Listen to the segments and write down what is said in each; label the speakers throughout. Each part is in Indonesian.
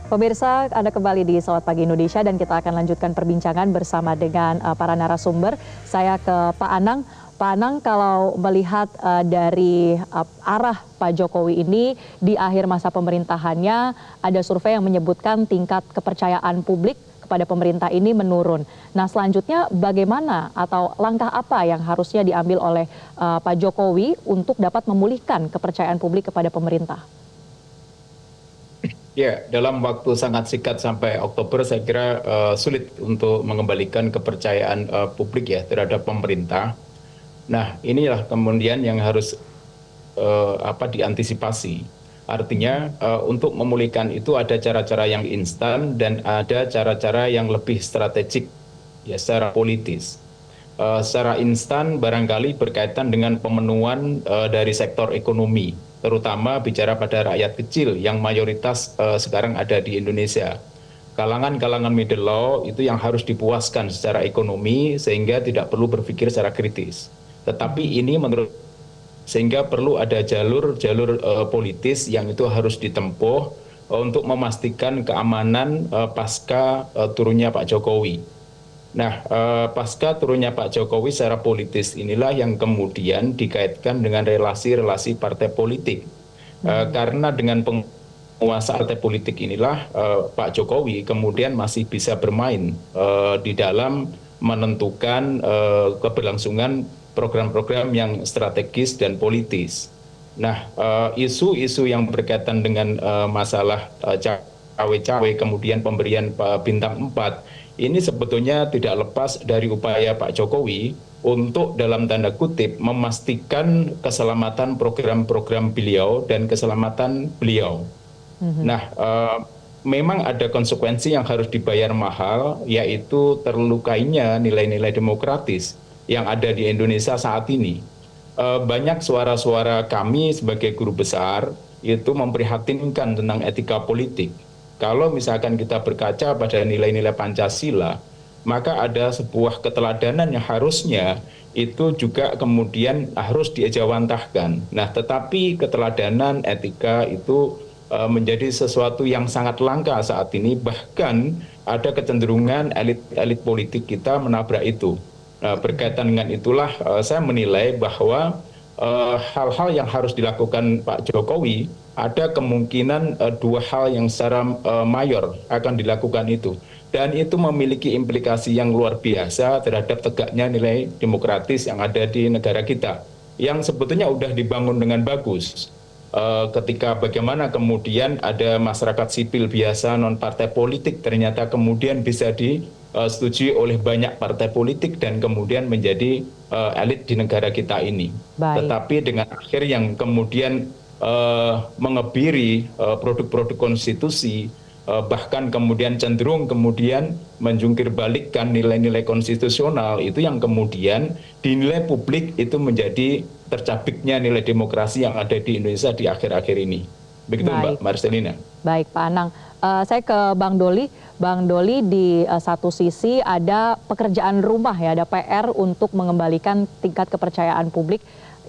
Speaker 1: Pemirsa, Anda kembali di Selamat Pagi Indonesia dan kita akan lanjutkan perbincangan bersama dengan para narasumber. Saya ke Pak Anang. Pak Anang, kalau melihat dari arah Pak Jokowi ini di akhir masa pemerintahannya, ada survei yang menyebutkan tingkat kepercayaan publik kepada pemerintah ini menurun. Nah, selanjutnya bagaimana atau langkah apa yang harusnya diambil oleh Pak Jokowi untuk dapat memulihkan kepercayaan publik kepada pemerintah?
Speaker 2: Ya, dalam waktu sangat singkat sampai Oktober, saya kira sulit untuk mengembalikan kepercayaan publik ya terhadap pemerintah. Nah, inilah kemudian yang harus diantisipasi. Artinya untuk memulihkan itu ada cara-cara yang instan dan ada cara-cara yang lebih strategik ya secara politis. Secara instan barangkali berkaitan dengan pemenuhan dari sektor ekonomi, terutama bicara pada rakyat kecil yang mayoritas sekarang ada di Indonesia. Kalangan-kalangan middle law itu yang harus dipuaskan secara ekonomi sehingga tidak perlu berpikir secara kritis. Tetapi ini menurut sehingga perlu ada jalur-jalur politis yang itu harus ditempuh untuk memastikan keamanan pasca turunnya Pak Jokowi. Nah, pasca turunnya Pak Jokowi secara politis inilah yang kemudian dikaitkan dengan relasi-relasi partai politik. Karena dengan penguasaan partai politik inilah Pak Jokowi kemudian masih bisa bermain di dalam menentukan keberlangsungan program-program yang strategis dan politis. Nah, isu-isu yang berkaitan dengan masalah cawe-cawe kemudian pemberian bintang 4 ini sebetulnya tidak lepas dari upaya Pak Jokowi untuk dalam tanda kutip memastikan keselamatan program-program beliau dan keselamatan beliau. Nah, memang ada konsekuensi yang harus dibayar mahal, yaitu terlukainya nilai-nilai demokratis yang ada di Indonesia saat ini. Banyak suara-suara kami sebagai guru besar itu memprihatinkan tentang etika politik. Kalau misalkan kita berkaca pada nilai-nilai Pancasila, maka ada sebuah keteladanan yang harusnya itu juga kemudian harus diejawantahkan. Nah, tetapi keteladanan etika itu menjadi sesuatu yang sangat langka saat ini, bahkan ada kecenderungan elit-elit politik kita menabrak itu. Berkaitan dengan itulah saya menilai bahwa hal-hal yang harus dilakukan Pak Jokowi ada kemungkinan dua hal yang secara mayor akan dilakukan itu. Dan itu memiliki implikasi yang luar biasa terhadap tegaknya nilai demokratis yang ada di negara kita. Yang sebetulnya sudah dibangun dengan bagus. Ketika bagaimana kemudian ada masyarakat sipil biasa non-partai politik ternyata kemudian bisa disetujui oleh banyak partai politik dan kemudian menjadi elit di negara kita ini. Tetapi dengan akhir yang kemudian mengebiri produk-produk konstitusi, bahkan kemudian cenderung kemudian menjungkir balikkan nilai-nilai konstitusional, itu yang kemudian dinilai publik itu menjadi tercabiknya nilai demokrasi yang ada di Indonesia di akhir-akhir ini. Begitu Mbak Marcelina.
Speaker 1: Baik Pak Anang, saya ke Bang Doli. Bang Doli, di satu sisi ada pekerjaan rumah ya, ada PR untuk mengembalikan tingkat kepercayaan publik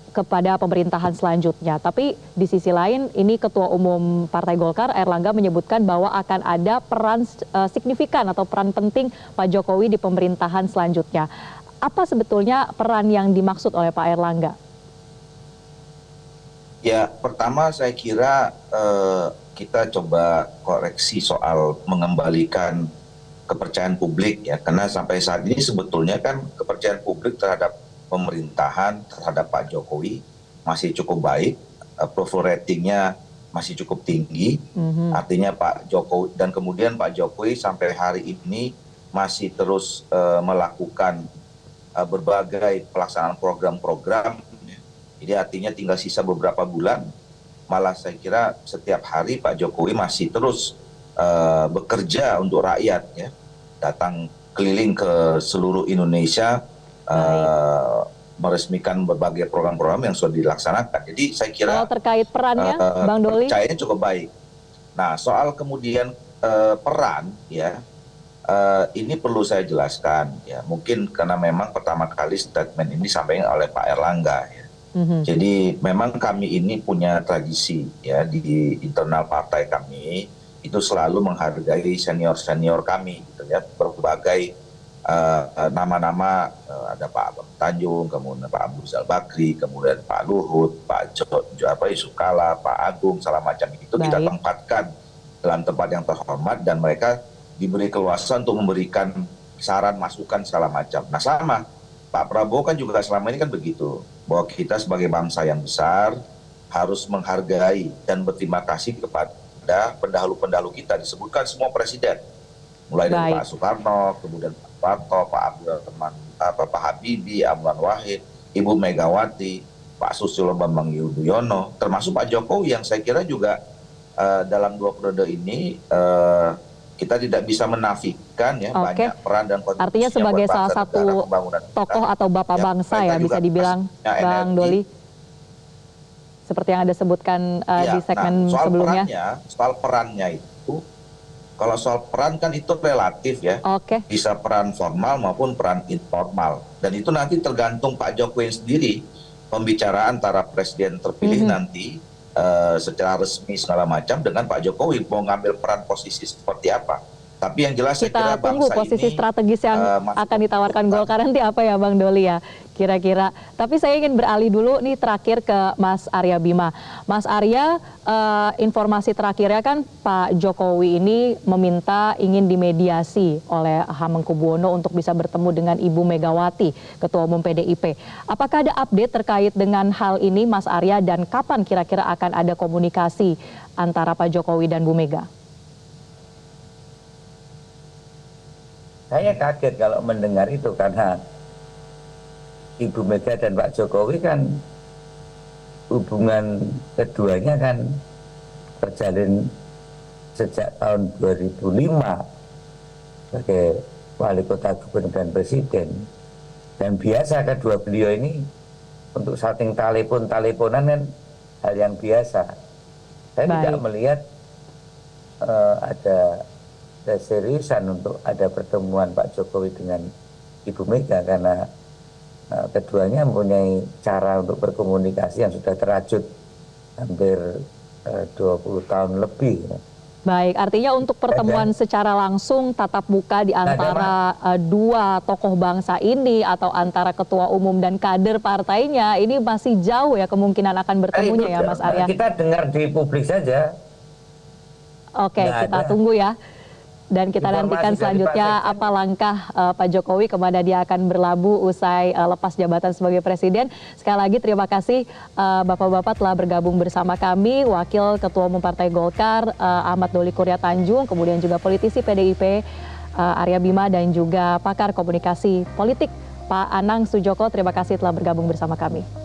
Speaker 1: kepada pemerintahan selanjutnya. Tapi di sisi lain ini Ketua Umum Partai Golkar Airlangga menyebutkan bahwa akan ada peran signifikan atau peran penting Pak Jokowi di pemerintahan selanjutnya. Apa sebetulnya peran yang dimaksud oleh Pak Airlangga?
Speaker 3: Ya, pertama saya kira kita coba koreksi soal mengembalikan kepercayaan publik ya, karena sampai saat ini sebetulnya kan kepercayaan publik terhadap pemerintahan terhadap Pak Jokowi masih cukup baik, approval ratingnya masih cukup tinggi, artinya Pak Jokowi dan kemudian Pak Jokowi sampai hari ini masih terus melakukan berbagai pelaksanaan program-program. Jadi artinya tinggal sisa beberapa bulan, malah saya kira setiap hari Pak Jokowi masih terus bekerja untuk rakyat ya, datang keliling ke seluruh Indonesia. Meresmikan berbagai program-program yang sudah dilaksanakan. Jadi saya kira
Speaker 1: terkait perannya, Bang Doli,
Speaker 3: percayanya cukup baik. Nah, soal kemudian peran ya, ini perlu saya jelaskan ya. Mungkin karena memang pertama kali statement ini disampaikan oleh Pak Airlangga ya. Jadi memang kami ini punya tradisi ya di internal partai kami itu selalu menghargai senior-senior kami, gitu ya. Berbagai nama-nama, ada Pak Abang Tanjung, kemudian Pak Abu Rizal Bakri, kemudian Pak Luhut, Pak Yusuf Kala, Pak Agung, segala macam itu kita tempatkan dalam tempat yang terhormat dan mereka diberi keluasan untuk memberikan saran, masukan, segala macam. Nah sama, Pak Prabowo kan juga selama ini kan begitu, bahwa kita sebagai bangsa yang besar harus menghargai dan berterima kasih kepada pendahulu-pendahulu kita, disebutkan semua presiden, mulai dari Pak Soekarno, kemudian Pak Soeharto, Pak Abdurrahman, Pak Habibie, Amran Wahid, Ibu Megawati, Pak Susilo Bambang Yudhoyono, termasuk Pak Jokowi yang saya kira juga dalam 2 periode ini kita tidak bisa menafikan ya banyak peran dan kontribusi.
Speaker 1: Artinya sebagai salah satu tokoh atau bapak bangsa ya bisa dibilang, Bang Doli. Seperti yang Anda sebutkan di segmen sebelumnya.
Speaker 3: Soal perannya itu, kalau soal peran kan itu relatif ya. Bisa peran formal maupun peran informal. Dan itu nanti tergantung Pak Jokowi sendiri. Pembicaraan antara presiden terpilih nanti secara resmi segala macam dengan Pak Jokowi mau ngambil peran posisi seperti apa. Tapi yang jelas saya kira
Speaker 1: tunggu posisi strategis yang akan ditawarkan Golkar nanti apa ya Bang Doli ya kira-kira. Tapi saya ingin beralih dulu nih terakhir ke Mas Arya Bima. Mas Arya, informasi terakhirnya kan Pak Jokowi ini meminta ingin dimediasi oleh Hamengkubuwono untuk bisa bertemu dengan Ibu Megawati, Ketua Umum PDIP. Apakah ada update terkait dengan hal ini Mas Arya dan kapan kira-kira akan ada komunikasi antara Pak Jokowi dan Bu Mega?
Speaker 4: Saya kaget kalau mendengar itu karena Ibu Mega dan Pak Jokowi kan hubungan keduanya kan terjalin sejak tahun 2005 sebagai wali kota, gubernur dan presiden. Dan biasa kedua beliau ini untuk saling teleponan kan hal yang biasa. Saya tidak melihat ada keseriusan untuk ada pertemuan Pak Jokowi dengan Ibu Mega karena keduanya mempunyai cara untuk berkomunikasi yang sudah terajut hampir 20 tahun lebih.
Speaker 1: Baik, artinya untuk pertemuan secara langsung tatap muka di antara dua tokoh bangsa ini atau antara ketua umum dan kader partainya ini masih jauh ya kemungkinan akan bertemunya ya Mas Arya.
Speaker 4: Kita dengar di publik saja.
Speaker 1: Oke, kita tunggu ya. Dan kita nantikan selanjutnya apa langkah Pak Jokowi kemana dia akan berlabuh usai lepas jabatan sebagai presiden. Sekali lagi terima kasih Bapak-Bapak telah bergabung bersama kami. Wakil Ketua Umum Partai Golkar Ahmad Doli Kurnia Tanjung, kemudian juga politisi PDIP Arya Bima dan juga pakar komunikasi politik Pak Anang Sujoko. Terima kasih telah bergabung bersama kami.